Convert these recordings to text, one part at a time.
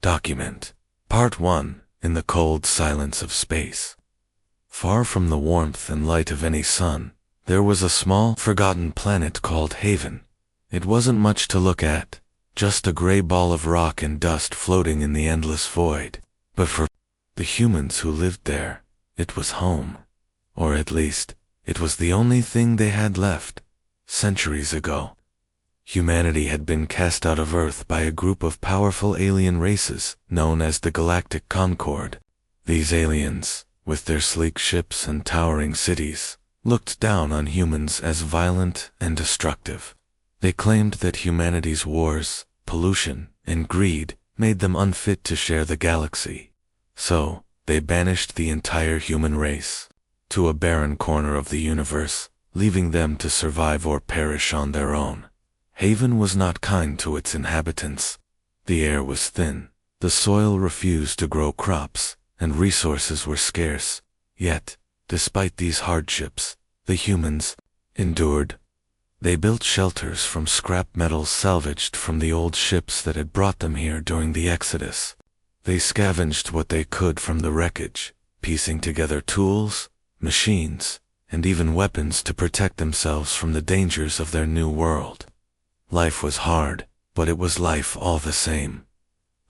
Document. Part 1. In the cold silence of space. Far from the warmth and light of any sun, there was a small, forgotten planet called Haven. It wasn't much to look at, just a gray ball of rock and dust floating in the endless void. But for the humans who lived there, it was home. Or at least, it was the only thing they had left. Centuries ago, humanity had been cast out of Earth by a group of powerful alien races known as the Galactic Concord. These aliens, with their sleek ships and towering cities, looked down on humans as violent and destructive. They claimed that humanity's wars, pollution, and greed made them unfit to share the galaxy. So, they banished the entire human race to a barren corner of the universe, leaving them to survive or perish on their own. Haven was not kind to its inhabitants. The air was thin, the soil refused to grow crops, and resources were scarce. Yet, despite these hardships, the humans endured. They built shelters from scrap metals salvaged from the old ships that had brought them here during the Exodus. They scavenged what they could from the wreckage, piecing together tools, machines, and even weapons to protect themselves from the dangers of their new world. Life was hard, but it was life all the same.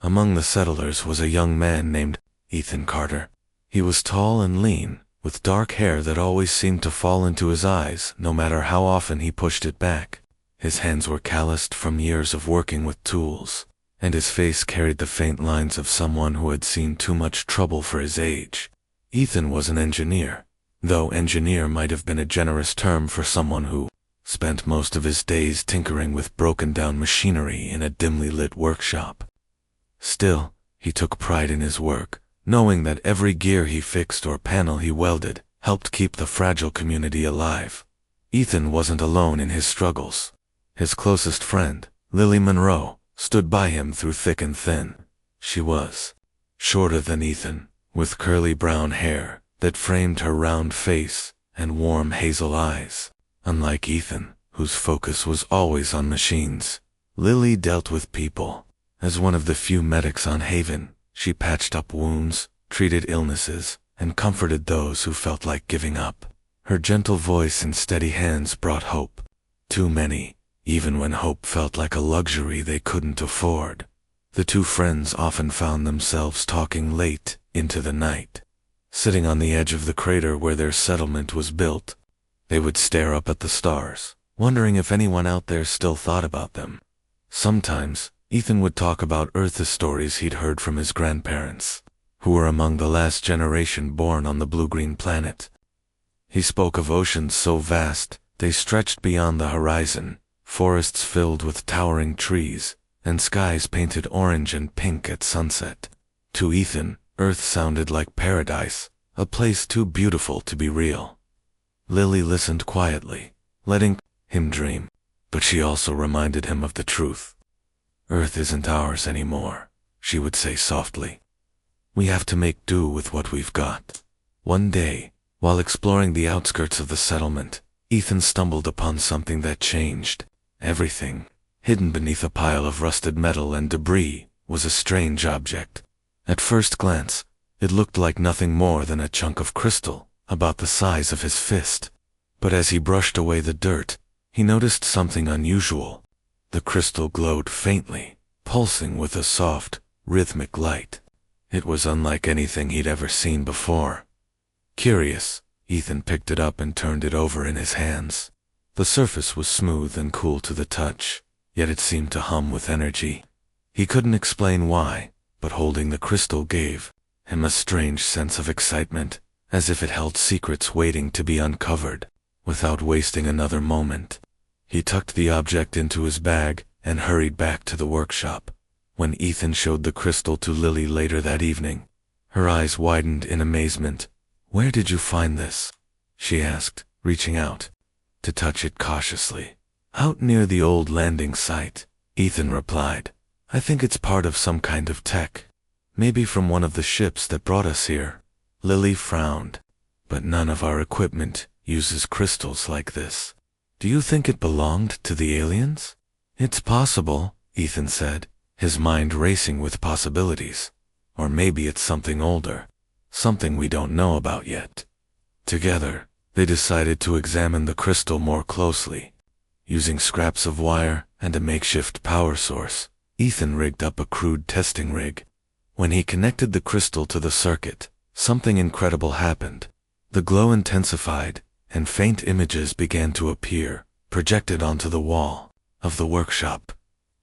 Among the settlers was a young man named Ethan Carter. He was tall and lean, with dark hair that always seemed to fall into his eyes no matter how often he pushed it back. His hands were calloused from years of working with tools, and his face carried the faint lines of someone who had seen too much trouble for his age. Ethan was an engineer, though engineer might have been a generous term for someone who spent most of his days tinkering with broken-down machinery in a dimly lit workshop. Still, he took pride in his work, knowing that every gear he fixed or panel he welded helped keep the fragile community alive. Ethan wasn't alone in his struggles. His closest friend, Lily Monroe, stood by him through thick and thin. She was shorter than Ethan, with curly brown hair that framed her round face and warm hazel eyes. Unlike Ethan, whose focus was always on machines, Lily dealt with people. As one of the few medics on Haven, she patched up wounds, treated illnesses, and comforted those who felt like giving up. Her gentle voice and steady hands brought hope. Too many, even when hope felt like a luxury they couldn't afford. The two friends often found themselves talking late into the night. Sitting on the edge of the crater where their settlement was built, they would stare up at the stars, wondering if anyone out there still thought about them. Sometimes, Ethan would talk about Earth stories he'd heard from his grandparents, who were among the last generation born on the blue-green planet. He spoke of oceans so vast, they stretched beyond the horizon, forests filled with towering trees, and skies painted orange and pink at sunset. To Ethan, Earth sounded like paradise, a place too beautiful to be real. Lily listened quietly, letting him dream, but she also reminded him of the truth. Earth isn't ours anymore, she would say softly. We have to make do with what we've got. One day, while exploring the outskirts of the settlement, Ethan stumbled upon something that changed everything. Hidden beneath a pile of rusted metal and debris was a strange object. At first glance, it looked like nothing more than a chunk of crystal, about the size of his fist. But as he brushed away the dirt, he noticed something unusual. The crystal glowed faintly, pulsing with a soft, rhythmic light. It was unlike anything he'd ever seen before. Curious, Ethan picked it up and turned it over in his hands. The surface was smooth and cool to the touch, yet it seemed to hum with energy. He couldn't explain why, but holding the crystal gave him a strange sense of excitement, as if it held secrets waiting to be uncovered. Without wasting another moment, he tucked the object into his bag and hurried back to the workshop. When Ethan showed the crystal to Lily later that evening, her eyes widened in amazement. "Where did you find this?" she asked, reaching out to touch it cautiously. "Out near the old landing site," Ethan replied. "I think it's part of some kind of tech. Maybe from one of the ships that brought us here." Lily frowned. "But none of our equipment uses crystals like this. Do you think it belonged to the aliens?" "It's possible," Ethan said, his mind racing with possibilities. Or maybe it's something older, something we don't know about yet. Together, they decided to examine the crystal more closely. Using scraps of wire and a makeshift power source, Ethan rigged up a crude testing rig. When he connected the crystal to the circuit, something incredible happened. The glow intensified, and faint images began to appear, projected onto the wall of the workshop.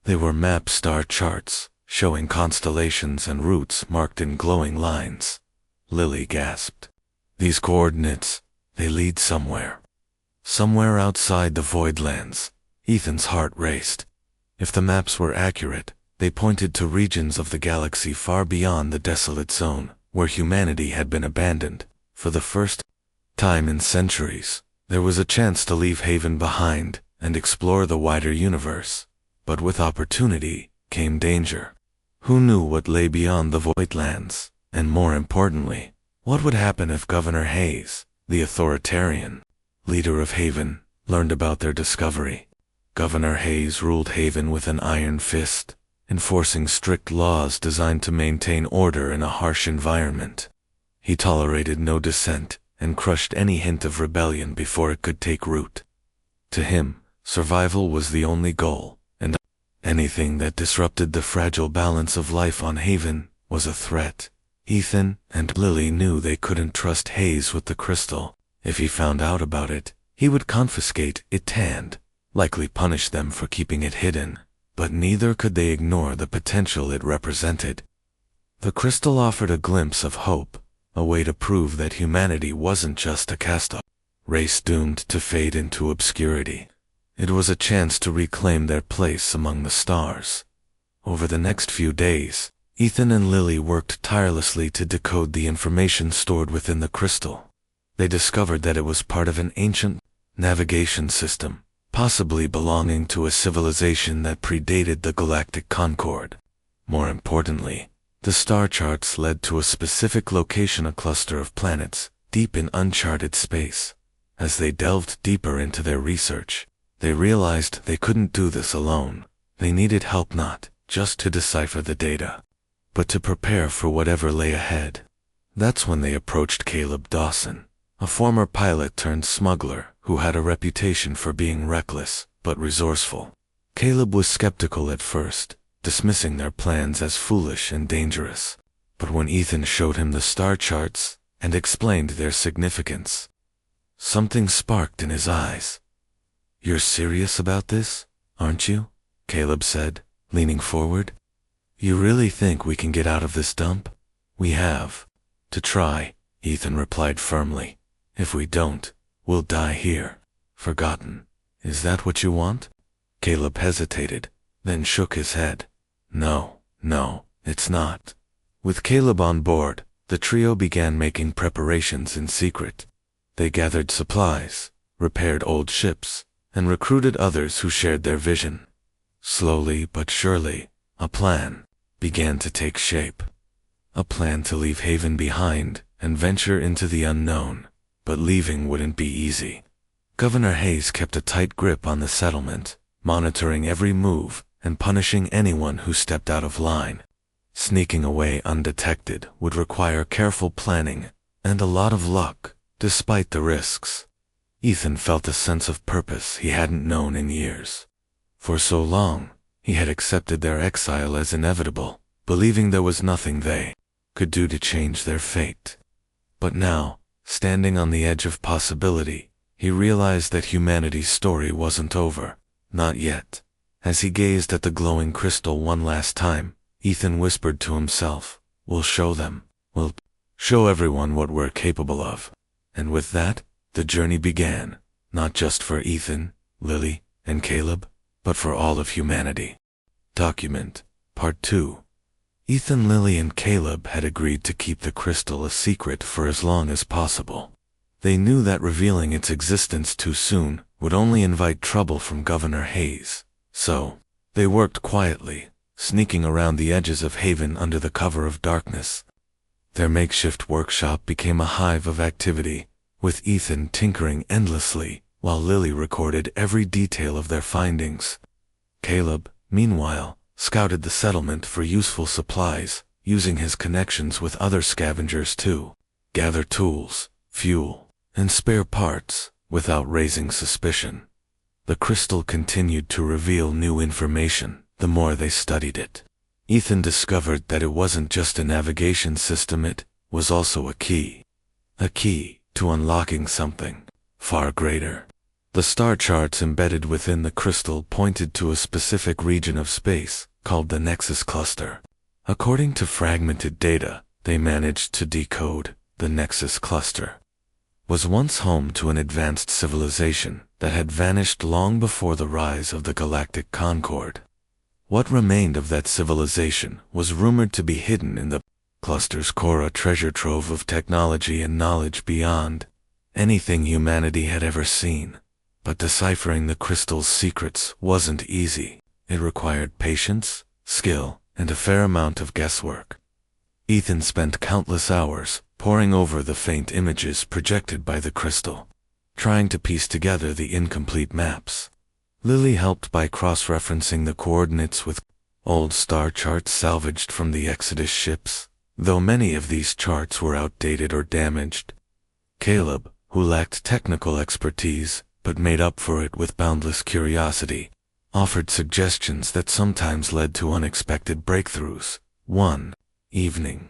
They were map star charts, showing constellations and routes marked in glowing lines. Lily gasped. These coordinates, they lead somewhere. Somewhere outside the Voidlands. Ethan's heart raced. If the maps were accurate, they pointed to regions of the galaxy far beyond the desolate zone, where humanity had been abandoned. For the first time in centuries, there was a chance to leave Haven behind and explore the wider universe. But with opportunity came danger. Who knew what lay beyond the Voidlands? And more importantly, what would happen if Governor Hayes, the authoritarian leader of Haven, learned about their discovery? Governor Hayes ruled Haven with an iron fist, enforcing strict laws designed to maintain order in a harsh environment. He tolerated no dissent and crushed any hint of rebellion before it could take root. To him, survival was the only goal, and anything that disrupted the fragile balance of life on Haven was a threat. Ethan and Lily knew they couldn't trust Hayes with the crystal. If he found out about it, he would confiscate it and likely punish them for keeping it hidden. But neither could they ignore the potential it represented. The crystal offered a glimpse of hope, a way to prove that humanity wasn't just a cast-off race doomed to fade into obscurity. It was a chance to reclaim their place among the stars. Over the next few days, Ethan and Lily worked tirelessly to decode the information stored within the crystal. They discovered that it was part of an ancient navigation system, possibly belonging to a civilization that predated the Galactic Concord. More importantly, the star charts led to a specific location, a cluster of planets, deep in uncharted space. As they delved deeper into their research, they realized they couldn't do this alone. They needed help not just to decipher the data, but to prepare for whatever lay ahead. That's when they approached Caleb Dawson, a former pilot turned smuggler who had a reputation for being reckless but resourceful. Caleb was skeptical at first, dismissing their plans as foolish and dangerous. But when Ethan showed him the star charts and explained their significance, something sparked in his eyes. "You're serious about this, aren't you?" Caleb said, leaning forward. "You really think we can get out of this dump?" "We have to try," Ethan replied firmly. "If we don't, we'll die here, forgotten. Is that what you want?" Caleb hesitated, then shook his head. No, it's not." With Caleb on board, the trio began making preparations in secret. They gathered supplies, repaired old ships, and recruited others who shared their vision. Slowly but surely, a plan began to take shape. A plan to leave Haven behind and venture into the unknown. But leaving wouldn't be easy. Governor Hayes kept a tight grip on the settlement, monitoring every move and punishing anyone who stepped out of line. Sneaking away undetected would require careful planning and a lot of luck, despite the risks. Ethan felt a sense of purpose he hadn't known in years. For so long, he had accepted their exile as inevitable, believing there was nothing they could do to change their fate. But now, standing on the edge of possibility, he realized that humanity's story wasn't over. Not yet. As he gazed at the glowing crystal one last time, Ethan whispered to himself, "We'll show them. We'll show everyone what we're capable of." And with that, the journey began, not just for Ethan, Lily, and Caleb, but for all of humanity. Document Part 2. Ethan, Lily, and Caleb had agreed to keep the crystal a secret for as long as possible. They knew that revealing its existence too soon would only invite trouble from Governor Hayes. So, they worked quietly, sneaking around the edges of Haven under the cover of darkness. Their makeshift workshop became a hive of activity, with Ethan tinkering endlessly, while Lily recorded every detail of their findings. Caleb, meanwhile, scouted the settlement for useful supplies, using his connections with other scavengers to gather tools, fuel, and spare parts without raising suspicion. The crystal continued to reveal new information the more they studied it. Ethan discovered that it wasn't just a navigation system, it was also a key. A key to unlocking something far greater. The star charts embedded within the crystal pointed to a specific region of space called the Nexus Cluster. According to fragmented data they managed to decode, the Nexus Cluster was once home to an advanced civilization that had vanished long before the rise of the Galactic Concord. What remained of that civilization was rumored to be hidden in the cluster's core, a treasure trove of technology and knowledge beyond anything humanity had ever seen. But deciphering the crystal's secrets wasn't easy. It required patience, skill, and a fair amount of guesswork. Ethan spent countless hours poring over the faint images projected by the crystal, trying to piece together the incomplete maps. Lily helped by cross-referencing the coordinates with old star charts salvaged from the Exodus ships, though many of these charts were outdated or damaged. Caleb, who lacked technical expertise but made up for it with boundless curiosity, offered suggestions that sometimes led to unexpected breakthroughs. One evening,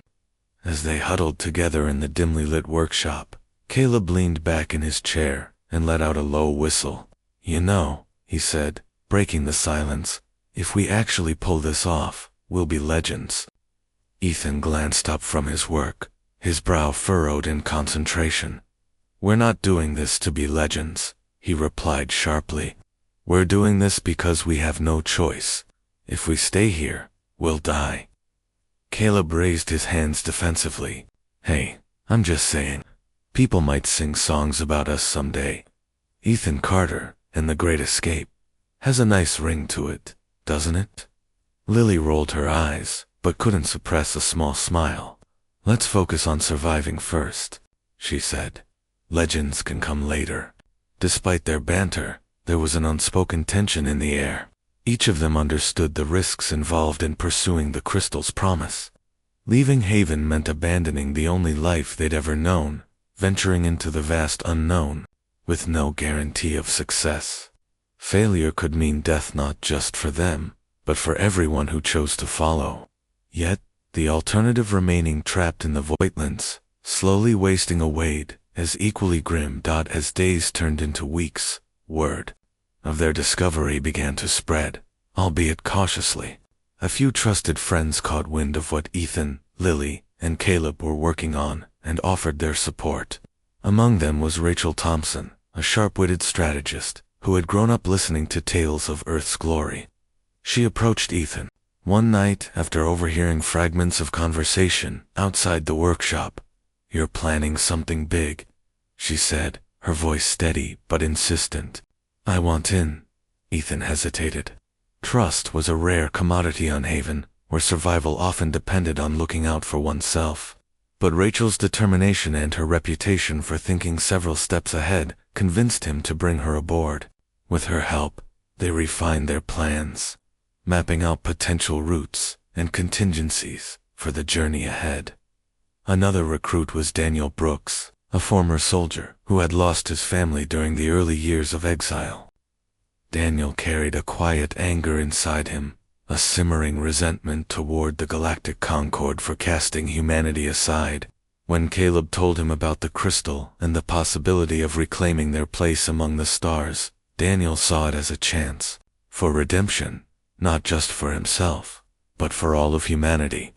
as they huddled together in the dimly lit workshop, Caleb leaned back in his chair and let out a low whistle. "You know," he said, breaking the silence, "if we actually pull this off, we'll be legends." Ethan glanced up from his work, his brow furrowed in concentration. "We're not doing this to be legends," he replied sharply. "We're doing this because we have no choice. If we stay here, we'll die." Caleb raised his hands defensively. "Hey, I'm just saying. People might sing songs about us someday. Ethan Carter and The Great Escape has a nice ring to it, doesn't it?" Lily rolled her eyes, but couldn't suppress a small smile. "Let's focus on surviving first," she said. "Legends can come later." Despite their banter, there was an unspoken tension in the air. Each of them understood the risks involved in pursuing the crystal's promise. Leaving Haven meant abandoning the only life they'd ever known, venturing into the vast unknown, with no guarantee of success. Failure could mean death not just for them, but for everyone who chose to follow. Yet, the alternative remaining trapped in the voidlands, slowly wasting away, as equally grim. As days turned into weeks, word of their discovery began to spread, albeit cautiously. A few trusted friends caught wind of what Ethan, Lily, and Caleb were working on and offered their support. Among them was Rachel Thompson, a sharp-witted strategist who had grown up listening to tales of Earth's glory. She approached Ethan one night after overhearing fragments of conversation outside the workshop. "You're planning something big," she said, her voice steady but insistent. "I want in." Ethan hesitated. Trust was a rare commodity on Haven, where survival often depended on looking out for oneself. But Rachel's determination and her reputation for thinking several steps ahead convinced him to bring her aboard. With her help, they refined their plans, mapping out potential routes and contingencies for the journey ahead. Another recruit was Daniel Brooks, a former soldier who had lost his family during the early years of exile. Daniel carried a quiet anger inside him, a simmering resentment toward the Galactic Concord for casting humanity aside. When Caleb told him about the crystal and the possibility of reclaiming their place among the stars, Daniel saw it as a chance for redemption, not just for himself, but for all of humanity.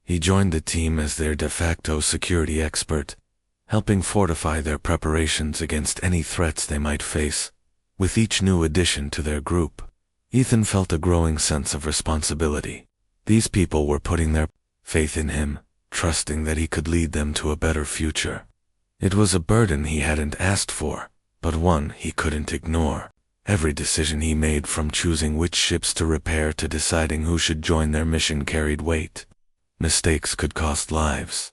He joined the team as their de facto security expert, helping fortify their preparations against any threats they might face. With each new addition to their group, Ethan felt a growing sense of responsibility. These people were putting their faith in him, trusting that he could lead them to a better future. It was a burden he hadn't asked for, but one he couldn't ignore. Every decision he made, from choosing which ships to repair to deciding who should join their mission, carried weight. Mistakes could cost lives.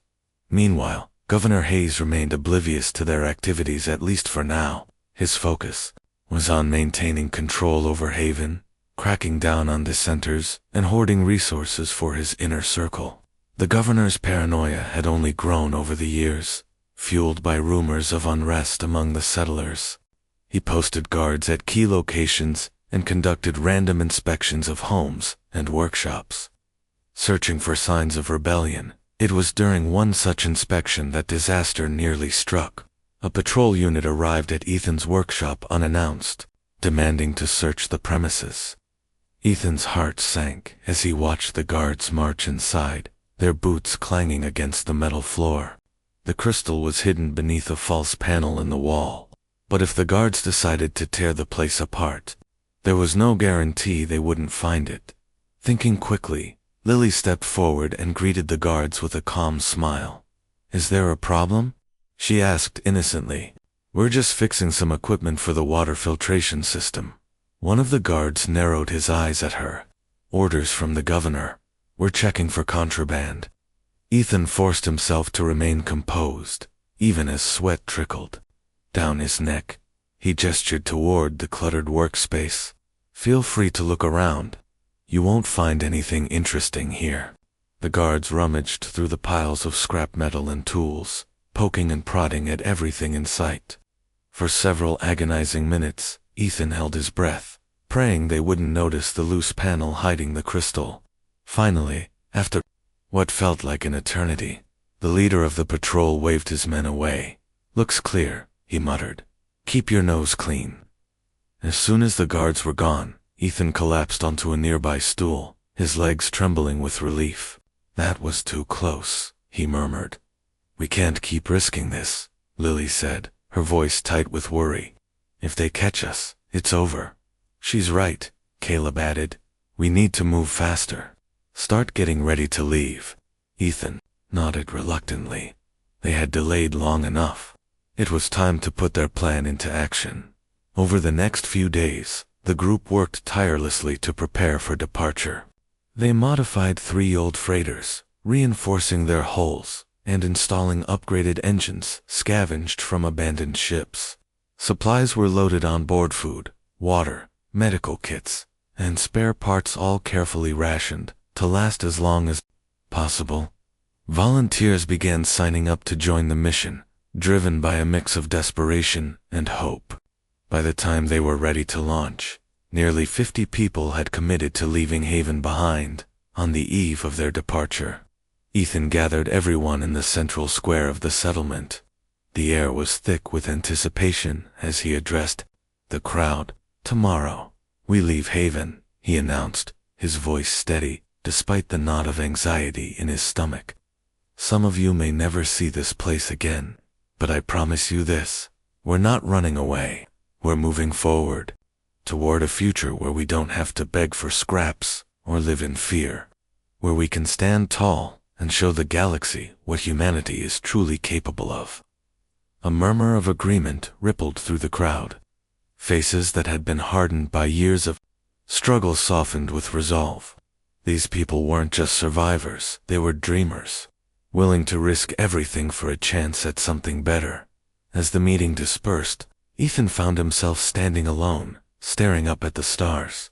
Meanwhile, Governor Hayes remained oblivious to their activities, at least for now. His focus was on maintaining control over Haven, cracking down on dissenters and hoarding resources for his inner circle. The governor's paranoia had only grown over the years, fueled by rumors of unrest among the settlers. He posted guards at key locations and conducted random inspections of homes and workshops, searching for signs of rebellion. It was during one such inspection that disaster nearly struck. A patrol unit arrived at Ethan's workshop unannounced, demanding to search the premises. Ethan's heart sank as he watched the guards march inside, their boots clanging against the metal floor. The crystal was hidden beneath a false panel in the wall, but if the guards decided to tear the place apart, there was no guarantee they wouldn't find it. Thinking quickly, Lily stepped forward and greeted the guards with a calm smile. "Is there a problem?" she asked innocently. "We're just fixing some equipment for the water filtration system." One of the guards narrowed his eyes at her. "Orders from the governor. We're checking for contraband." Ethan forced himself to remain composed, even as sweat trickled down his neck. He gestured toward the cluttered workspace. "Feel free to look around. You won't find anything interesting here." The guards rummaged through the piles of scrap metal and tools, poking and prodding at everything in sight. For several agonizing minutes, Ethan held his breath, praying they wouldn't notice the loose panel hiding the crystal. Finally, after what felt like an eternity, the leader of the patrol waved his men away. "Looks clear," he muttered. "Keep your nose clean." As soon as the guards were gone, Ethan collapsed onto a nearby stool, his legs trembling with relief. "That was too close," he murmured. "We can't keep risking this," Lily said, her voice tight with worry. "If they catch us, it's over." "She's right," Caleb added. "We need to move faster. Start getting ready to leave." Ethan nodded reluctantly. They had delayed long enough. It was time to put their plan into action. Over the next few days, the group worked tirelessly to prepare for departure. They modified 3 old freighters, reinforcing their hulls and installing upgraded engines scavenged from abandoned ships. Supplies were loaded on board: food, water, medical kits, and spare parts, all carefully rationed to last as long as possible. Volunteers began signing up to join the mission, driven by a mix of desperation and hope. By the time they were ready to launch, nearly 50 people had committed to leaving Haven behind on the eve of their departure. Ethan gathered everyone in the central square of the settlement. The air was thick with anticipation as he addressed the crowd. "Tomorrow, we leave Haven," he announced, his voice steady despite the knot of anxiety in his stomach. "Some of you may never see this place again, but I promise you this: we're not running away. We're moving forward, toward a future where we don't have to beg for scraps or live in fear, where we can stand tall and show the galaxy what humanity is truly capable of." A murmur of agreement rippled through the crowd. Faces that had been hardened by years of struggle softened with resolve. These people weren't just survivors, they were dreamers, willing to risk everything for a chance at something better. As the meeting dispersed, Ethan found himself standing alone, staring up at the stars.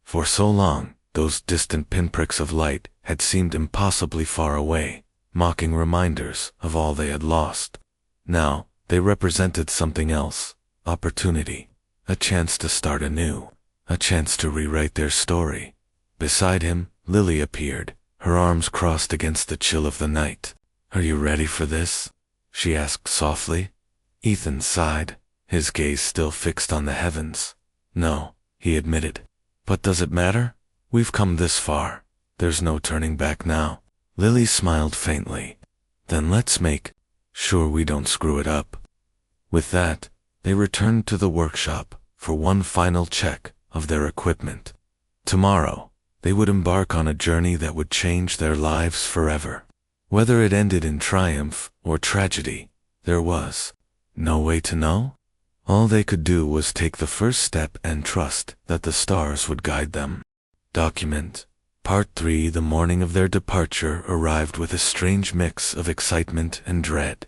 For so long, those distant pinpricks of light had seemed impossibly far away, mocking reminders of all they had lost. Now, they represented something else: opportunity, a chance to start anew, a chance to rewrite their story. Beside him, Lily appeared, her arms crossed against the chill of the night. "Are you ready for this?" she asked softly. Ethan sighed, his gaze still fixed on the heavens. "No," he admitted. "But does it matter? We've come this far. There's no turning back now." Lily smiled faintly. "Then let's make sure we don't screw it up." With that, they returned to the workshop for one final check of their equipment. Tomorrow, they would embark on a journey that would change their lives forever. Whether it ended in triumph or tragedy, there was no way to know. All they could do was take the first step and trust that the stars would guide them. Document Part 3. The morning of their departure arrived with a strange mix of excitement and dread.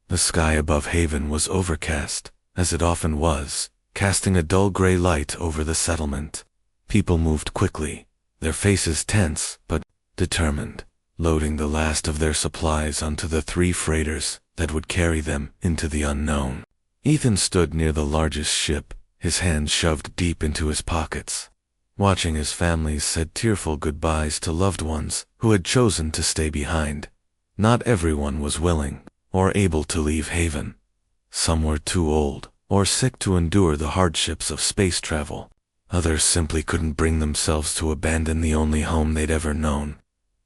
The sky above Haven was overcast, as it often was, casting a dull gray light over the settlement. People moved quickly, their faces tense but determined, loading the last of their supplies onto the 3 freighters that would carry them into the unknown. Ethan stood near the largest ship, his hands shoved deep into his pockets, watching his families said tearful goodbyes to loved ones who had chosen to stay behind. Not everyone was willing or able to leave Haven. Some were too old or sick to endure the hardships of space travel. Others simply couldn't bring themselves to abandon the only home they'd ever known.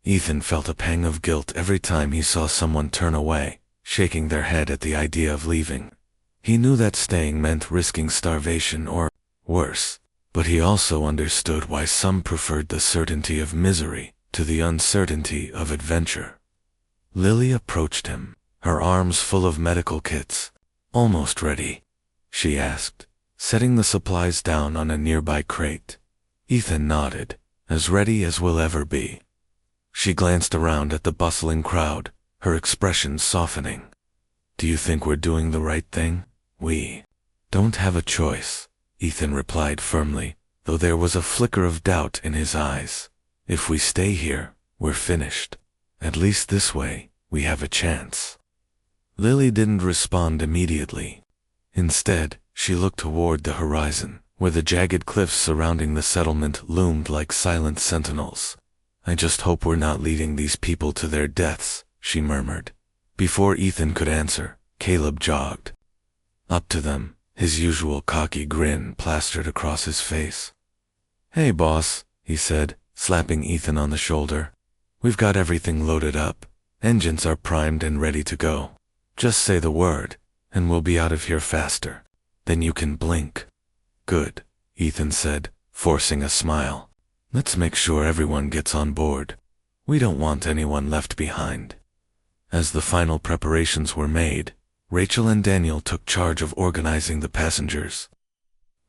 Ethan felt a pang of guilt every time he saw someone turn away, shaking their head at the idea of leaving. He knew that staying meant risking starvation or worse, but he also understood why some preferred the certainty of misery to the uncertainty of adventure. Lily approached him, her arms full of medical kits. "Almost ready?" she asked, setting the supplies down on a nearby crate. Ethan nodded, "As ready as we'll ever be." She glanced around at the bustling crowd, her expression softening. "Do you think we're doing the right thing?" "We don't have a choice," Ethan replied firmly, though there was a flicker of doubt in his eyes. "If we stay here, we're finished. At least this way, we have a chance." Lily didn't respond immediately. Instead, she looked toward the horizon, where the jagged cliffs surrounding the settlement loomed like silent sentinels. "I just hope we're not leading these people to their deaths," she murmured. Before Ethan could answer, Caleb jogged up to them, his usual cocky grin plastered across his face. "Hey, boss," he said, slapping Ethan on the shoulder. "We've got everything loaded up. Engines are primed and ready to go. Just say the word, and we'll be out of here faster. Then you can blink." "Good," Ethan said, forcing a smile. "Let's make sure everyone gets on board. We don't want anyone left behind." As the final preparations were made, Rachel and Daniel took charge of organizing the passengers.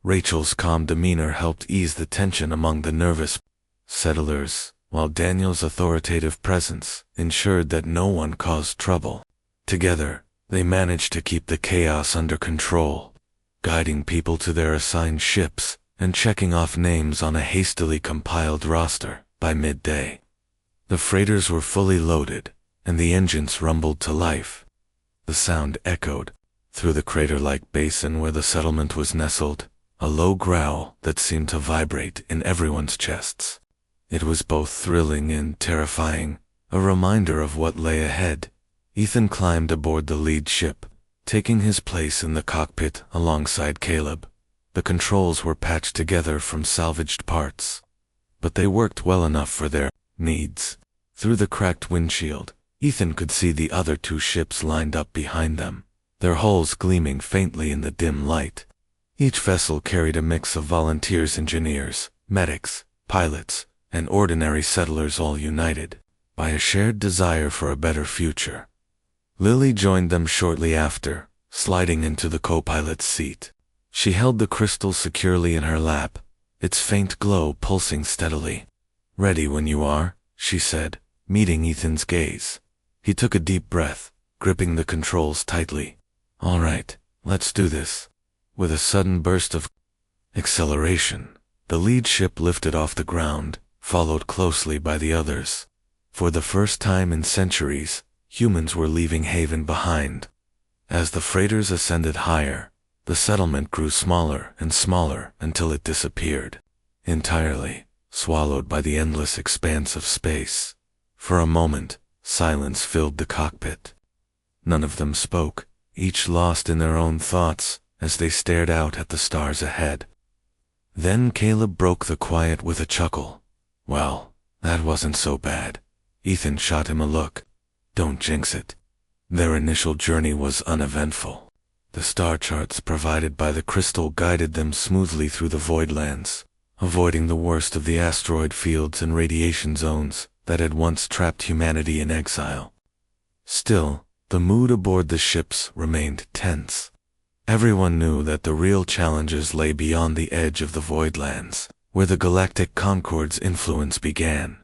Rachel's calm demeanor helped ease the tension among the nervous settlers, while Daniel's authoritative presence ensured that no one caused trouble. Together, they managed to keep the chaos under control, guiding people to their assigned ships and checking off names on a hastily compiled roster by midday. The freighters were fully loaded, and the engines rumbled to life. The sound echoed through the crater-like basin where the settlement was nestled, a low growl that seemed to vibrate in everyone's chests. It was both thrilling and terrifying, a reminder of what lay ahead. Ethan climbed aboard the lead ship, taking his place in the cockpit alongside Caleb. The controls were patched together from salvaged parts, but they worked well enough for their needs. Through the cracked windshield, Ethan could see the other 2 ships lined up behind them, their hulls gleaming faintly in the dim light. Each vessel carried a mix of volunteers, engineers, medics, pilots, and ordinary settlers, all united by a shared desire for a better future. Lily joined them shortly after, sliding into the co-pilot's seat. She held the crystal securely in her lap, its faint glow pulsing steadily. "Ready when you are," she said, meeting Ethan's gaze. He took a deep breath, gripping the controls tightly. "All right, let's do this." With a sudden burst of acceleration, the lead ship lifted off the ground, followed closely by the others. For the first time in centuries, humans were leaving Haven behind. As the freighters ascended higher, the settlement grew smaller and smaller until it disappeared, entirely swallowed by the endless expanse of space. For a moment, silence filled the cockpit. None of them spoke, each lost in their own thoughts as they stared out at the stars ahead. Then Caleb broke the quiet with a chuckle. "Well, that wasn't so bad." Ethan shot him a look. "Don't jinx it." Their initial journey was uneventful. The star charts provided by the crystal guided them smoothly through the voidlands, avoiding the worst of the asteroid fields and radiation zones that had once trapped humanity in exile. Still, the mood aboard the ships remained tense. Everyone knew that the real challenges lay beyond the edge of the voidlands, where the Galactic Concord's influence began.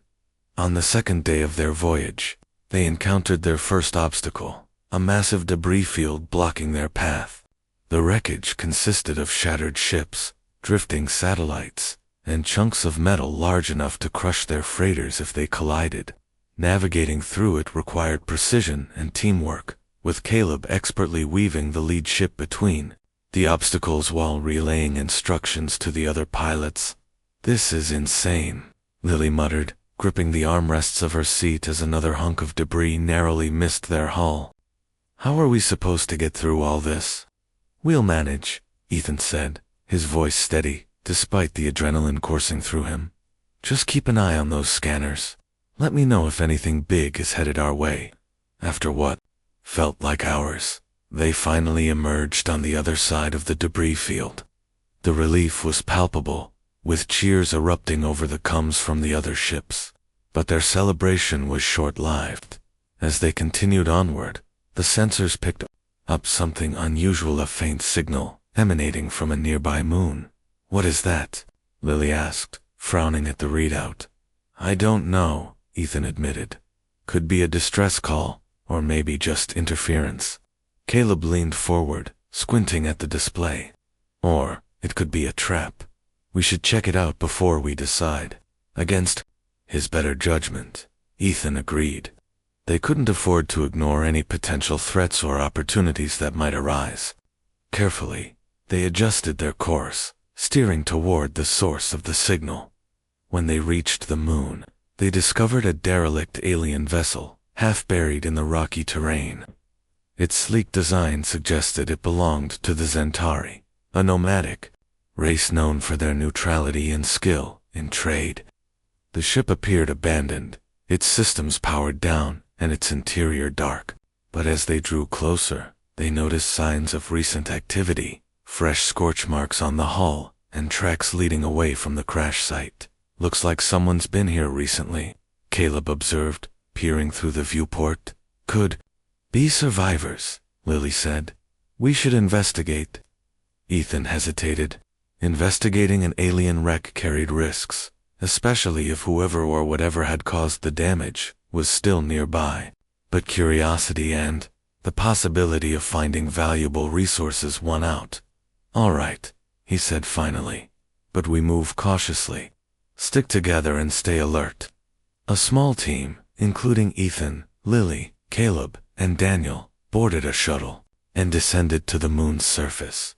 On the second day of their voyage, they encountered their first obstacle, a massive debris field blocking their path. The wreckage consisted of shattered ships, drifting satellites, and chunks of metal large enough to crush their freighters if they collided. Navigating through it required precision and teamwork, with Caleb expertly weaving the lead ship between the obstacles while relaying instructions to the other pilots. "This is insane," Lily muttered, gripping the armrests of her seat as another hunk of debris narrowly missed their hull. "How are we supposed to get through all this?" "We'll manage," Ethan said, his voice steady, despite the adrenaline coursing through him. "Just keep an eye on those scanners. Let me know if anything big is headed our way." After what felt like hours, they finally emerged on the other side of the debris field. The relief was palpable, with cheers erupting over the coms from the other ships. But their celebration was short-lived. As they continued onward, the sensors picked up something unusual, a faint signal emanating from a nearby moon. "What is that?" Lily asked, frowning at the readout. "I don't know," Ethan admitted. "Could be a distress call, or maybe just interference." Caleb leaned forward, squinting at the display. "Or it could be a trap. We should check it out before we decide." Against his better judgment, Ethan agreed. They couldn't afford to ignore any potential threats or opportunities that might arise. Carefully, they adjusted their course, steering toward the source of the signal. When they reached the moon, they discovered a derelict alien vessel, half buried in the rocky terrain. Its sleek design suggested it belonged to the Zentari, a nomadic race known for their neutrality and skill in trade. The ship appeared abandoned, its systems powered down, and its interior dark. But as they drew closer, they noticed signs of recent activity, fresh scorch marks on the hull, and tracks leading away from the crash site. "Looks like someone's been here recently," Caleb observed, peering through the viewport. "Could be survivors," Lily said. "We should investigate." Ethan hesitated. Investigating an alien wreck carried risks, especially if whoever or whatever had caused the damage was still nearby. But curiosity and the possibility of finding valuable resources won out. "All right," he said finally. "But we move cautiously. Stick together and stay alert." A small team, including Ethan, Lily, Caleb, and Daniel, boarded a shuttle and descended to the moon's surface.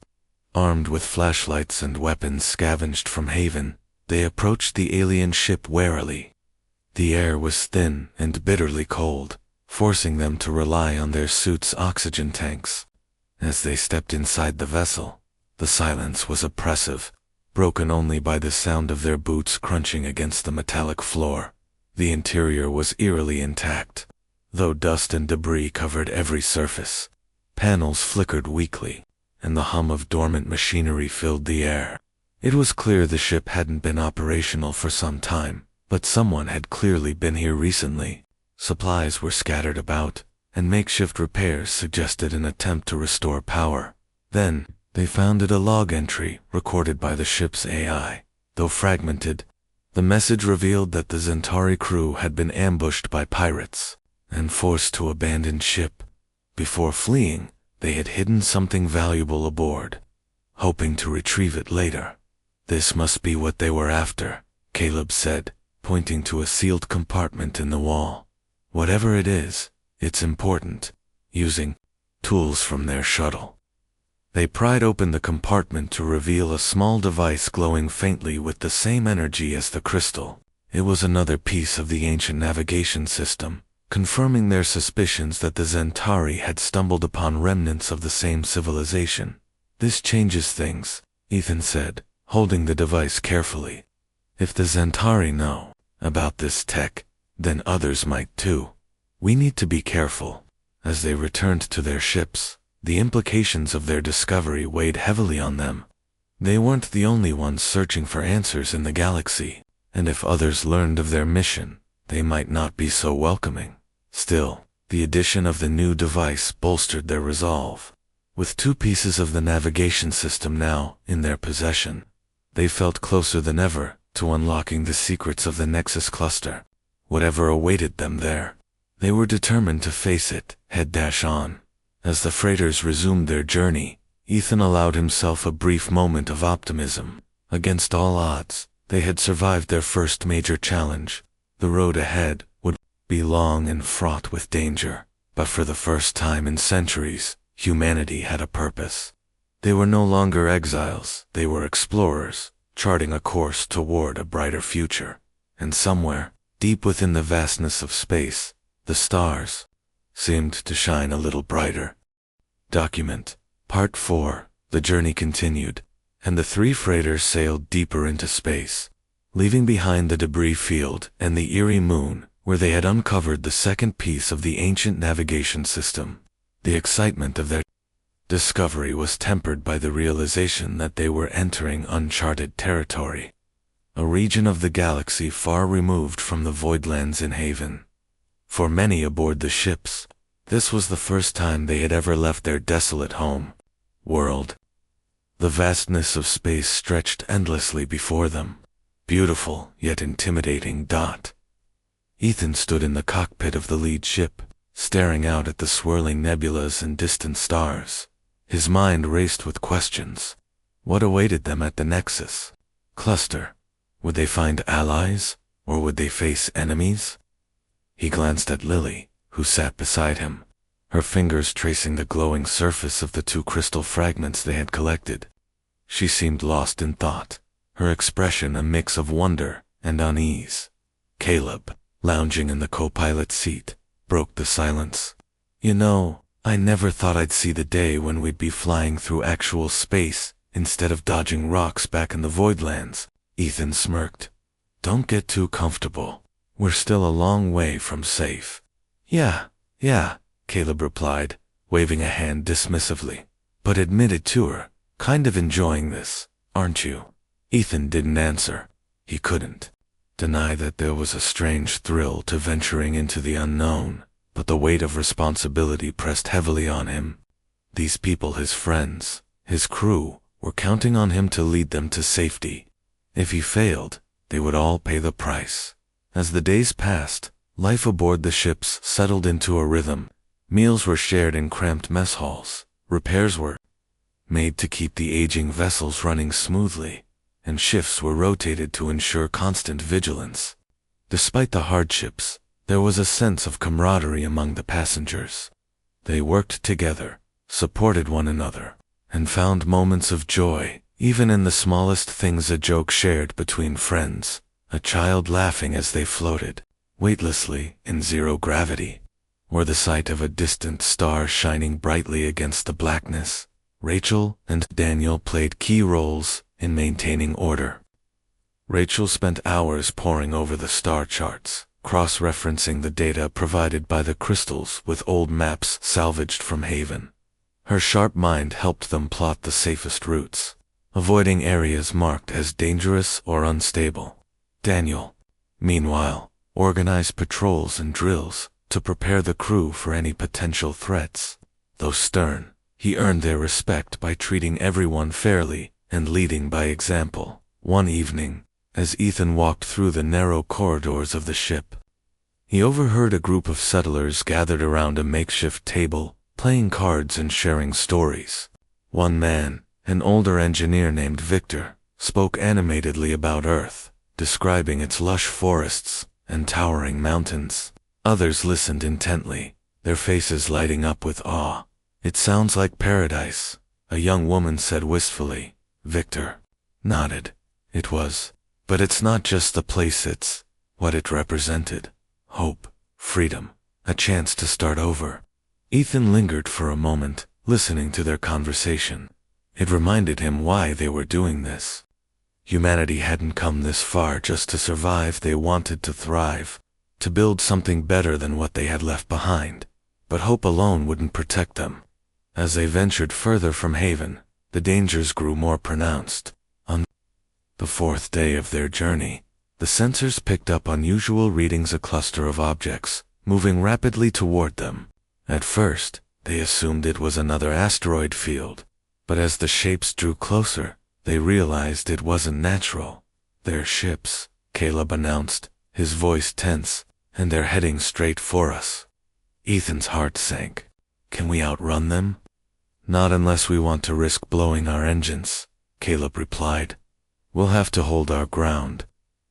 Armed with flashlights and weapons scavenged from Haven, they approached the alien ship warily. The air was thin and bitterly cold, forcing them to rely on their suits' oxygen tanks. As they stepped inside the vessel, the silence was oppressive, broken only by the sound of their boots crunching against the metallic floor. The interior was eerily intact, though dust and debris covered every surface. Panels flickered weakly, and the hum of dormant machinery filled the air. It was clear the ship hadn't been operational for some time, but someone had clearly been here recently. Supplies were scattered about, and makeshift repairs suggested an attempt to restore power. Then, they found a log entry recorded by the ship's AI. Though fragmented, the message revealed that the Zentari crew had been ambushed by pirates and forced to abandon ship. Before fleeing, they had hidden something valuable aboard, hoping to retrieve it later. "This must be what they were after," Caleb said, pointing to a sealed compartment in the wall. "Whatever it is, it's important." Using tools from their shuttle, they pried open the compartment to reveal a small device glowing faintly with the same energy as the crystal. It was another piece of the ancient navigation system, confirming their suspicions that the Zentari had stumbled upon remnants of the same civilization. "This changes things," Ethan said, holding the device carefully. "If the Zentari know about this tech, then others might too. We need to be careful." As they returned to their ships, the implications of their discovery weighed heavily on them. They weren't the only ones searching for answers in the galaxy, and if others learned of their mission, they might not be so welcoming. Still, the addition of the new device bolstered their resolve. With 2 pieces of the navigation system now in their possession, they felt closer than ever to unlocking the secrets of the Nexus cluster. Whatever awaited them there, they were determined to face it, head on. As the freighters resumed their journey, Ethan allowed himself a brief moment of optimism. Against all odds, They had survived their first major challenge. The road ahead would be long and fraught with danger, but for the first time in centuries, humanity had a purpose. They were no longer exiles, they were explorers, charting a course toward a brighter future. And somewhere, deep within the vastness of space, the stars seemed to shine a little brighter. Document Part 4. The journey continued, and the three freighters sailed deeper into space, leaving behind the debris field and the eerie moon, where they had uncovered the second piece of the ancient navigation system. The excitement of their discovery was tempered by the realization that they were entering uncharted territory, a region of the galaxy far removed from the voidlands in Haven. For many aboard the ships, this was the first time they had ever left their desolate home world. The vastness of space stretched endlessly before them, beautiful yet intimidating. Ethan stood in the cockpit of the lead ship, staring out at the swirling nebulas and distant stars. His mind raced with questions. What awaited them at the Nexus cluster? Would they find allies, or would they face enemies? He glanced at Lily, who sat beside him, her fingers tracing the glowing surface of the two crystal fragments they had collected. She seemed lost in thought, her expression a mix of wonder and unease. Caleb, lounging in the co-pilot seat, broke the silence. You know, I never thought I'd see the day when we'd be flying through actual space instead of dodging rocks back in the voidlands. Ethan smirked. Don't get too comfortable. We're still a long way from safe. Yeah, Caleb replied, waving a hand dismissively, but admitted to her, kind of enjoying this, aren't you? Ethan didn't answer. He couldn't deny that there was a strange thrill to venturing into the unknown, but the weight of responsibility pressed heavily on him. These people, his friends, his crew, were counting on him to lead them to safety. If he failed, they would all pay the price. As the days passed, life aboard the ships settled into a rhythm. Meals were shared in cramped mess halls, repairs were made to keep the aging vessels running smoothly, and shifts were rotated to ensure constant vigilance. Despite the hardships, there was a sense of camaraderie among the passengers. They worked together, supported one another, and found moments of joy, even in the smallest things. A joke shared between friends, a child laughing as they floated weightlessly in zero gravity, or the sight of a distant star shining brightly against the blackness. Rachel and Daniel played key roles in maintaining order. Rachel spent hours poring over the star charts, cross-referencing the data provided by the crystals with old maps salvaged from Haven. Her sharp mind helped them plot the safest routes, avoiding areas marked as dangerous or unstable. Daniel, meanwhile, organized patrols and drills to prepare the crew for any potential threats. Though stern, he earned their respect by treating everyone fairly and leading by example. One evening, as Ethan walked through the narrow corridors of the ship, he overheard a group of settlers gathered around a makeshift table, playing cards and sharing stories. One man, an older engineer named Victor, spoke animatedly about Earth, describing its lush forests and towering mountains. Others listened intently, their faces lighting up with awe. It sounds like paradise, a young woman said wistfully. Victor nodded. It was. But it's not just the place, it's what it represented. Hope, freedom, a chance to start over. Ethan lingered for a moment, listening to their conversation. It reminded him why they were doing this. Humanity hadn't come this far just to survive. They wanted to thrive, to build something better than what they had left behind. But hope alone wouldn't protect them. As they ventured further from Haven, the dangers grew more pronounced. On the fourth day of their journey, the sensors picked up unusual readings, a cluster of objects, moving rapidly toward them. At first, they assumed it was another asteroid field, but as the shapes drew closer, they realized it wasn't natural. They're ships, Caleb announced, his voice tense, and they're heading straight for us. Ethan's heart sank. Can we outrun them? Not unless we want to risk blowing our engines, Caleb replied. We'll have to hold our ground.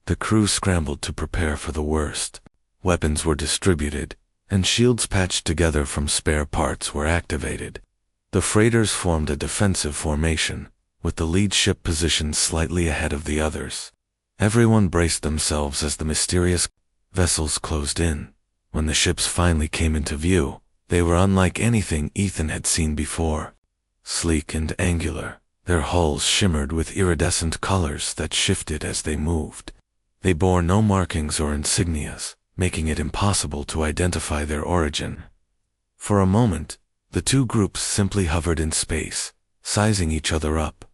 The crew scrambled to prepare for the worst. Weapons were distributed, and shields patched together from spare parts were activated. The freighters formed a defensive formation, with the lead ship positioned slightly ahead of the others. Everyone braced themselves as the mysterious vessels closed in. When the ships finally came into view, they were unlike anything Ethan had seen before. Sleek and angular, their hulls shimmered with iridescent colors that shifted as they moved. They bore no markings or insignias, making it impossible to identify their origin. For a moment, the two groups simply hovered in space, sizing each other up.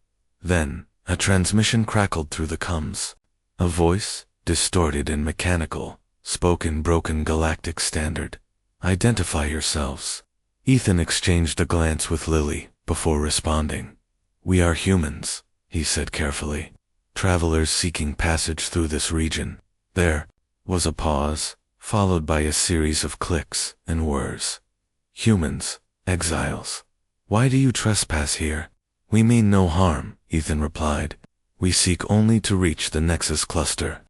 Then, a transmission crackled through the comms. A voice, distorted and mechanical, spoke in broken galactic standard. "Identify yourselves." Ethan exchanged a glance with Lily before responding. "We are humans," he said carefully. "Travelers seeking passage through this region." There was a pause, followed by a series of clicks and whirs. "Humans, exiles. Why do you trespass here?" "We mean no harm," Ethan replied. "We seek only to reach the Nexus cluster.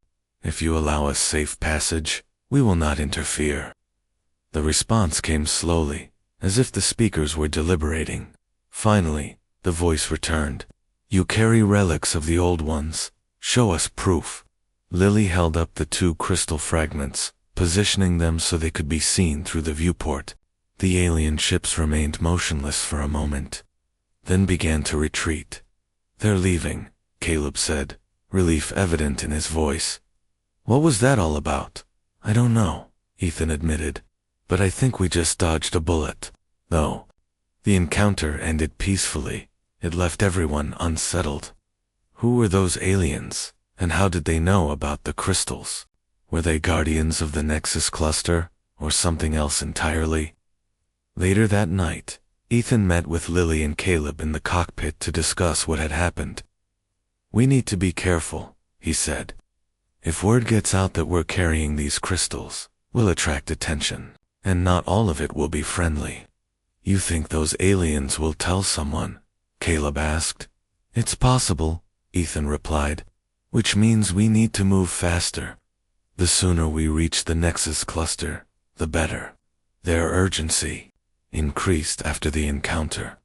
If you allow us safe passage, we will not interfere." The response came slowly, as if the speakers were deliberating. Finally, the voice returned. "You carry relics of the old ones. Show us proof." Lily held up the two crystal fragments, positioning them so they could be seen through the viewport. The alien ships remained motionless for a moment, then began to retreat. "They're leaving," Caleb said, relief evident in his voice. "What was that all about?" "I don't know," Ethan admitted, "but I think we just dodged a bullet." Though the encounter ended peacefully, it left everyone unsettled. Who were those aliens, and how did they know about the crystals? Were they guardians of the Nexus cluster, or something else entirely? Later that night, Ethan met with Lily and Caleb in the cockpit to discuss what had happened. "We need to be careful," he said. "If word gets out that we're carrying these crystals, we'll attract attention, and not all of it will be friendly." "You think those aliens will tell someone?" Caleb asked. "It's possible," Ethan replied, "which means we need to move faster. The sooner we reach the Nexus cluster, the better." Their urgency increased after the encounter.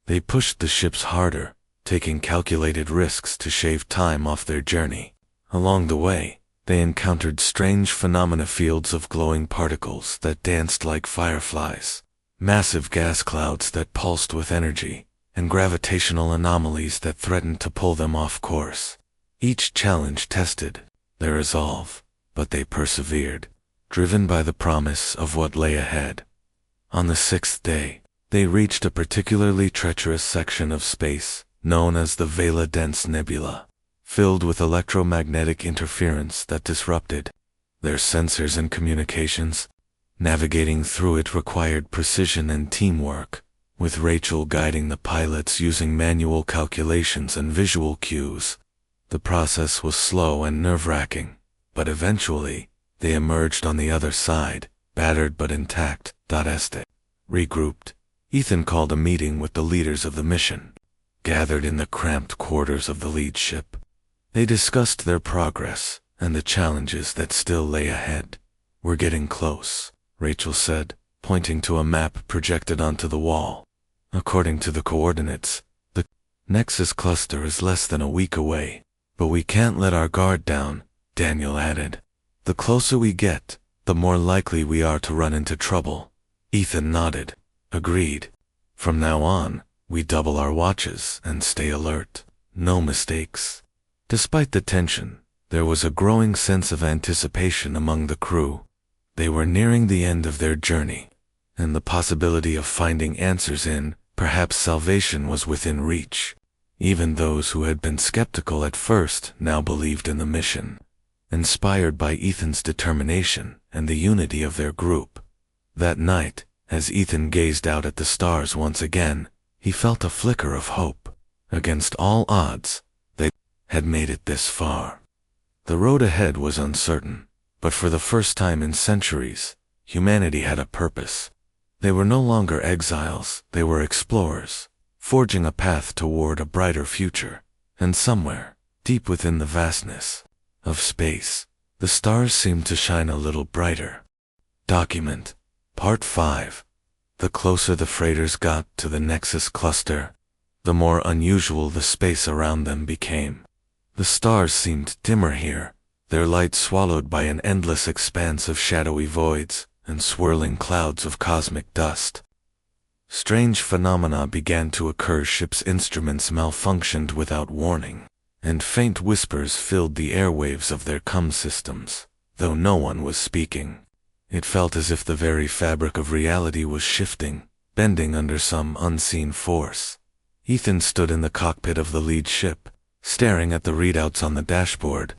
They pushed the ships harder, taking calculated risks to shave time off their journey. Along the way, they encountered strange phenomena, fields of glowing particles that danced like fireflies, massive gas clouds that pulsed with energy, and gravitational anomalies that threatened to pull them off course. Each challenge tested their resolve, but they persevered, driven by the promise of what lay ahead. On the sixth day, they reached a particularly treacherous section of space, known as the Vela Dense Nebula, filled with electromagnetic interference that disrupted their sensors and communications. Navigating through it required precision and teamwork, with Rachel guiding the pilots using manual calculations and visual cues. The process was slow and nerve-wracking, but eventually, they emerged on the other side, battered but intact. Regrouped, Ethan called a meeting with the leaders of the mission, gathered in the cramped quarters of the lead ship. They discussed their progress and the challenges that still lay ahead. "We're getting close," Rachel said, pointing to a map projected onto the wall. "According to the coordinates, the Nexus cluster is less than a week away. But we can't let our guard down," Daniel added. "The closer we get, the more likely we are to run into trouble." Ethan nodded. "Agreed. From now on, we double our watches and stay alert. No mistakes." Despite the tension, there was a growing sense of anticipation among the crew. They were nearing the end of their journey, and the possibility of finding answers in, perhaps salvation, was within reach. Even those who had been skeptical at first now believed in the mission, inspired by Ethan's determination and the unity of their group. That night, as Ethan gazed out at the stars once again, he felt a flicker of hope. Against all odds, they had made it this far. The road ahead was uncertain, but for the first time in centuries, humanity had a purpose. They were no longer exiles, they were explorers, forging a path toward a brighter future. And somewhere, Deep within the vastness of space, the stars seemed to shine a little brighter. Document Part 5. The closer the freighters got to the Nexus cluster, the more unusual the space around them became. The stars seemed dimmer here, their light swallowed by an endless expanse of shadowy voids and swirling clouds of cosmic dust. Strange phenomena began to occur. Ship's instruments malfunctioned without warning, and faint whispers filled the airwaves of their comm systems, though no one was speaking. It felt as if the very fabric of reality was shifting, bending under some unseen force. Ethan stood in the cockpit of the lead ship, staring at the readouts on the dashboard.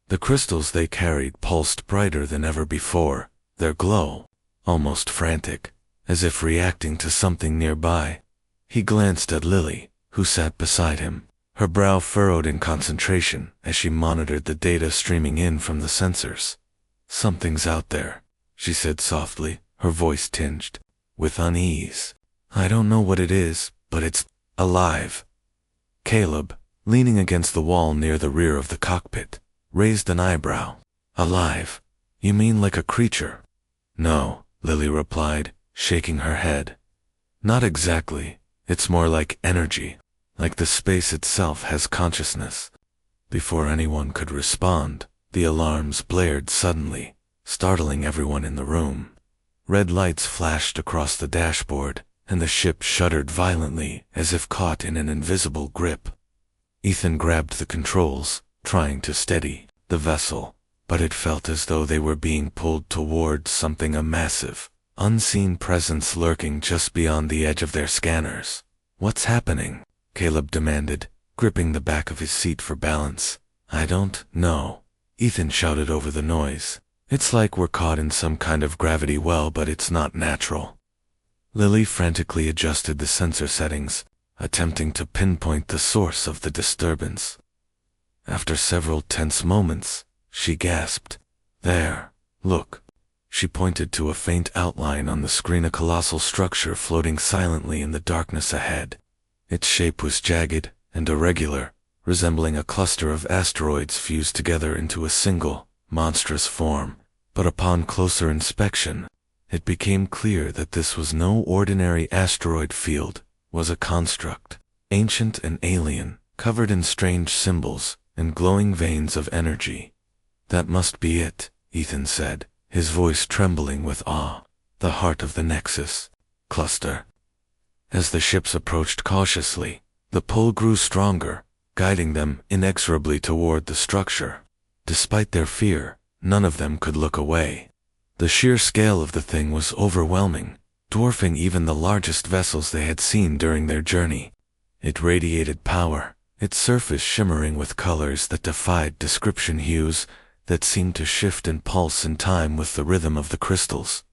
The crystals they carried pulsed brighter than ever before, their glow almost frantic, as if reacting to something nearby. He glanced at Lily, who sat beside him, her brow furrowed in concentration as she monitored the data streaming in from the sensors. "Something's out there," she said softly, her voice tinged with unease. "I don't know what it is, but it's alive." Caleb, leaning against the wall near the rear of the cockpit, raised an eyebrow. "Alive? You mean like a creature?" "No," Lily replied, shaking her head. "Not exactly. It's more like energy, like the space itself has consciousness." Before anyone could respond, the alarms blared suddenly, startling everyone in the room. Red lights flashed across the dashboard, and the ship shuddered violently as if caught in an invisible grip. Ethan grabbed the controls, trying to steady the vessel, but it felt as though they were being pulled towards something, a massive, unseen presence lurking just beyond the edge of their scanners. "What's happening?" Caleb demanded, gripping the back of his seat for balance. "I don't know," Ethan shouted over the noise. "It's like we're caught in some kind of gravity well, but it's not natural." Lily frantically adjusted the sensor settings, attempting to pinpoint the source of the disturbance. After several tense moments, she gasped, "There, look." She pointed to a faint outline on the screen, a colossal structure floating silently in the darkness ahead. Its shape was jagged and irregular, resembling a cluster of asteroids fused together into a single, monstrous form. But upon closer inspection, it became clear that this was no ordinary asteroid field, was a construct, ancient and alien, covered in strange symbols and glowing veins of energy. "That must be it," Ethan said, his voice trembling with awe. "The heart of the Nexus cluster." As the ships approached cautiously, the pull grew stronger, guiding them inexorably toward the structure. Despite their fear, none of them could look away. The sheer scale of the thing was overwhelming, dwarfing even the largest vessels they had seen during their journey. It radiated power, its surface shimmering with colors that defied description, hues that seemed to shift and pulse in time with the rhythm of the crystals.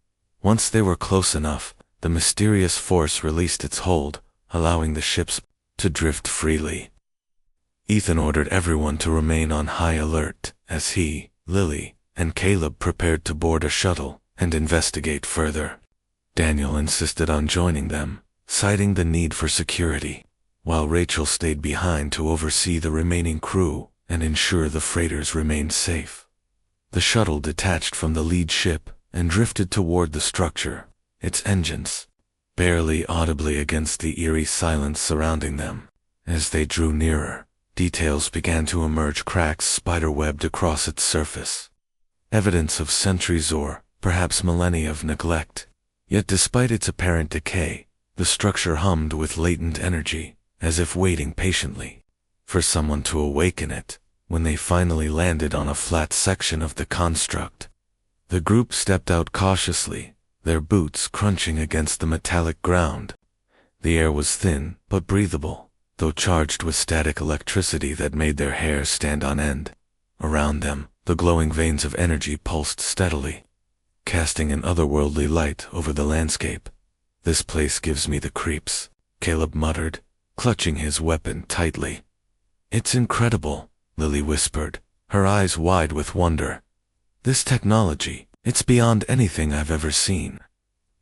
Once they were close enough, the mysterious force released its hold, allowing the ships to drift freely. Ethan ordered everyone to remain on high alert as he, Lily, and Caleb prepared to board a shuttle and investigate further. Daniel insisted on joining them, citing the need for security, while Rachel stayed behind to oversee the remaining crew and ensure the freighters remained safe. The shuttle detached from the lead ship and drifted toward the structure, its engines barely audibly against the eerie silence surrounding them. As they drew nearer, details began to emerge, cracks spiderwebbed across its surface. Evidence of centuries or perhaps millennia of neglect. Yet despite its apparent decay, the structure hummed with latent energy, as if waiting patiently for someone to awaken it. When they finally landed on a flat section of the construct, the group stepped out cautiously, their boots crunching against the metallic ground. The air was thin but breathable, though charged with static electricity that made their hair stand on end. Around them, the glowing veins of energy pulsed steadily, casting an otherworldly light over the landscape. "This place gives me the creeps," Caleb muttered, clutching his weapon tightly. "It's incredible," Lily whispered, her eyes wide with wonder. "This technology, it's beyond anything I've ever seen."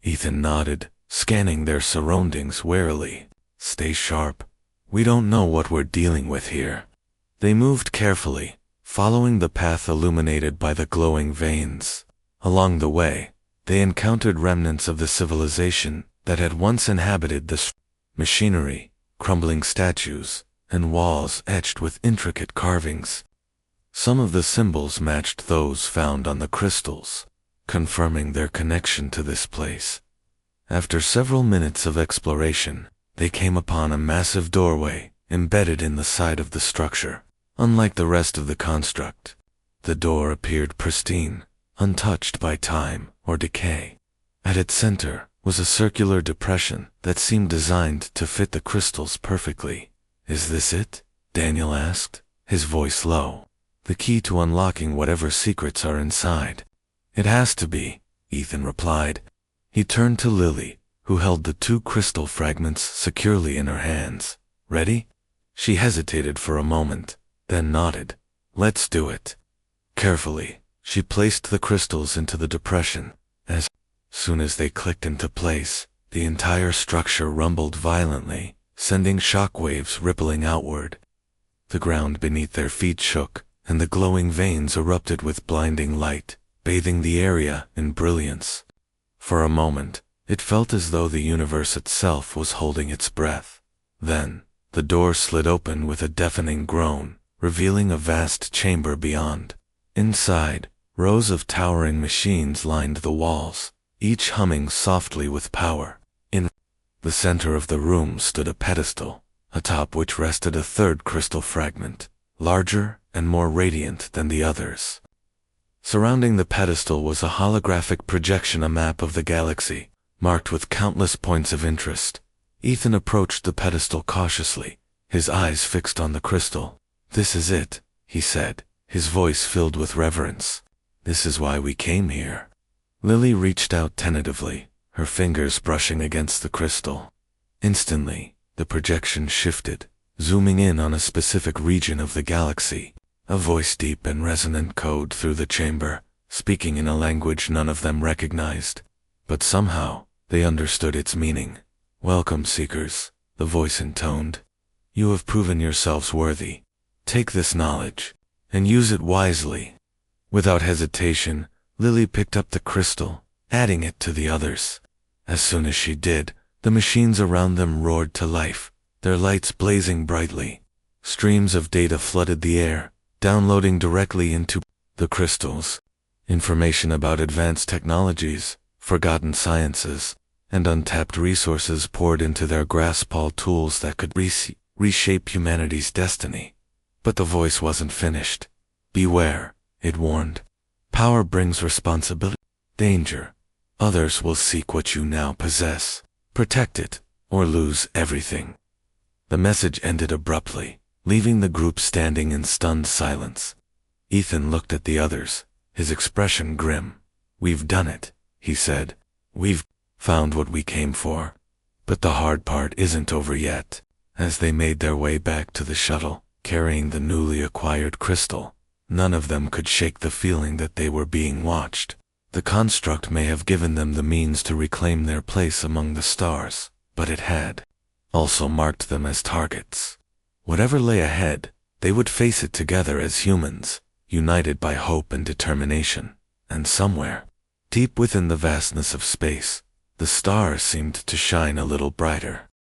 Ethan nodded, scanning their surroundings warily. "Stay sharp. We don't know what we're dealing with here." They moved carefully, following the path illuminated by the glowing veins. Along the way, they encountered remnants of the civilization that had once inhabited this machinery, crumbling statues, and walls etched with intricate carvings. Some of the symbols matched those found on the crystals, confirming their connection to this place. After several minutes of exploration, they came upon a massive doorway embedded in the side of the structure. Unlike the rest of the construct, the door appeared pristine, untouched by time or decay. At its center was a circular depression that seemed designed to fit the crystals perfectly. "Is this it?" Daniel asked, his voice low. "The key to unlocking whatever secrets are inside." "It has to be," Ethan replied. He turned to Lily, who held the 2 crystal fragments securely in her hands. "Ready?" She hesitated for a moment, then nodded. "Let's do it." Carefully, she placed the crystals into the depression. As soon as they clicked into place, the entire structure rumbled violently, sending shock waves rippling outward. The ground beneath their feet shook, and the glowing veins erupted with blinding light, bathing the area in brilliance. For a moment, it felt as though the universe itself was holding its breath. Then, the door slid open with a deafening groan, revealing a vast chamber beyond. Inside, rows of towering machines lined the walls, each humming softly with power. In the center of the room stood a pedestal, atop which rested a 3rd crystal fragment, larger and more radiant than the others. Surrounding the pedestal was a holographic projection, a map of the galaxy, marked with countless points of interest. Ethan approached the pedestal cautiously, his eyes fixed on the crystal. "This is it," he said, his voice filled with reverence. "This is why we came here." Lily reached out tentatively, her fingers brushing against the crystal. Instantly, the projection shifted, zooming in on a specific region of the galaxy. A voice deep and resonant code through the chamber, speaking in a language none of them recognized. But somehow, they understood its meaning. "Welcome, Seekers," the voice intoned. "You have proven yourselves worthy. Take this knowledge, and use it wisely." Without hesitation, Lily picked up the crystal, adding it to the others. As soon as she did, the machines around them roared to life, their lights blazing brightly. Streams of data flooded the air, downloading directly into the crystals. Information about advanced technologies, forgotten sciences, and untapped resources poured into their grasp, all tools that could reshape humanity's destiny. But the voice wasn't finished. "Beware," it warned. "Power brings responsibility, danger. Others will seek what you now possess. Protect it, or lose everything." The message ended abruptly, leaving the group standing in stunned silence. Ethan looked at the others, his expression grim. "We've done it," he said. "We've found what we came for. But the hard part isn't over yet." As they made their way back to the shuttle, carrying the newly acquired crystal, none of them could shake the feeling that they were being watched. The construct may have given them the means to reclaim their place among the stars, but it had also marked them as targets. Whatever lay ahead, they would face it together as humans, united by hope and determination. And somewhere, deep within the vastness of space, the stars seemed to shine a little brighter.